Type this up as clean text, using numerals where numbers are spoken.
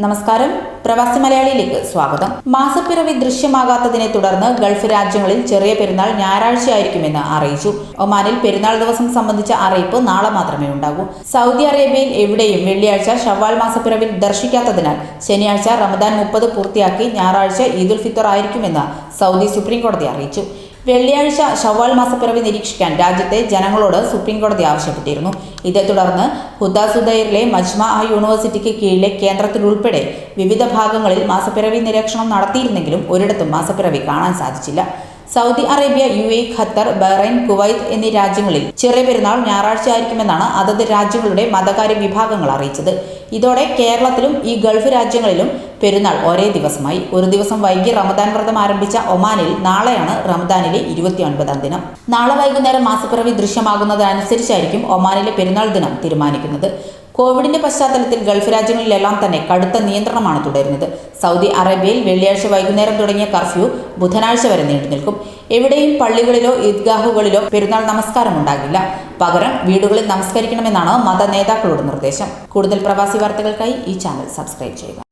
നമസ്കാരം. പ്രവാസി മലയാളിയിലേക്ക് സ്വാഗതം. മാസപ്പിറവി ദൃശ്യമാകാത്തതിനെ തുടർന്ന് ഗൾഫ് രാജ്യങ്ങളിൽ ചെറിയ പെരുന്നാൾ ഞായറാഴ്ചയായിരിക്കുമെന്ന് അറിയിച്ചു. ഒമാനിൽ പെരുന്നാൾ ദിവസം സംബന്ധിച്ച അറിയിപ്പ് നാളെ മാത്രമേ ഉണ്ടാകൂ. സൗദി അറേബ്യയിൽ എവിടെയും വെള്ളിയാഴ്ച ഷവ്വാൽ മാസപ്പിറവി ദർശിക്കാത്തതിനാൽ ശനിയാഴ്ച റമദാൻ 30 പൂർത്തിയാക്കി ഞായറാഴ്ച ഈദുൽ ഫിത്തർ ആയിരിക്കുമെന്ന് സൗദി സുപ്രീം കോടതി അറിയിച്ചു. വെള്ളിയാഴ്ച ഷവ്വാൽ മാസപ്പിറവി നിരീക്ഷിക്കാൻ രാജ്യത്തെ ജനങ്ങളോട് സുപ്രീം കോടതി ആവശ്യപ്പെട്ടിരുന്നു. ഇതേ തുടർന്ന് ഹുദാസുദൈറിലെ മജ്മ യൂണിവേഴ്സിറ്റിക്ക് കീഴിലെ കേന്ദ്രത്തിലുൾപ്പെടെ വിവിധ ഭാഗങ്ങളിൽ മാസപ്പിറവി നിരീക്ഷണം നടത്തിയിരുന്നെങ്കിലും ഒരിടത്തും മാസപ്പിറവി കാണാൻ സാധിച്ചില്ല. Saudi Arabia, UAE, Qatar, Bahrain, Kuwait എന്നീ രാജ്യങ്ങളിൽ ചെറിയ പെരുന്നാൾ ഞായറാഴ്ച ആയിരിക്കുമെന്നാണ് അതത് രാജ്യങ്ങളുടെ മതകാര്യ വിഭാഗങ്ങൾ അറിയിച്ചത്. ഇതോടെ കേരളത്തിലും ഈ ഗൾഫ് രാജ്യങ്ങളിലും പെരുന്നാൾ ഒരേ ദിവസമായി. ഒരു ദിവസം വൈകി റമദാൻ വ്രതം ആരംഭിച്ച ഒമാനിൽ നാളെയാണ് റമദാനിലെ 29ാം ദിനം. നാളെ വൈകുന്നേരം മാസപ്പിറവി ദൃശ്യമാകുന്നതനുസരിച്ചായിരിക്കും ഒമാനിലെ പെരുന്നാൾ ദിനം തീരുമാനിക്കുന്നത്. കോവിഡിന്റെ പശ്ചാത്തലത്തിൽ ഗൾഫ് രാജ്യങ്ങളിലെല്ലാം തന്നെ കടുത്ത നിയന്ത്രണമാണ് തുടരുന്നത്. സൗദി അറേബ്യയിൽ വെള്ളിയാഴ്ച വൈകുന്നേരം തുടങ്ങിയ കർഫ്യൂ ബുധനാഴ്ച വരെ നീണ്ടുനിൽക്കും. എവിടെയും പള്ളികളിലോ ഈദ്ഗാഹുകളിലോ പെരുന്നാൾ നമസ്കാരം ഉണ്ടാകില്ല. പകരം വീടുകളിൽ നമസ്കരിക്കണമെന്നാണ് മത നേതാക്കളുടെ നിർദ്ദേശം. കൂടുതൽ പ്രവാസി വാർത്തകൾക്കായി ഈ ചാനൽ സബ്സ്ക്രൈബ് ചെയ്യുക.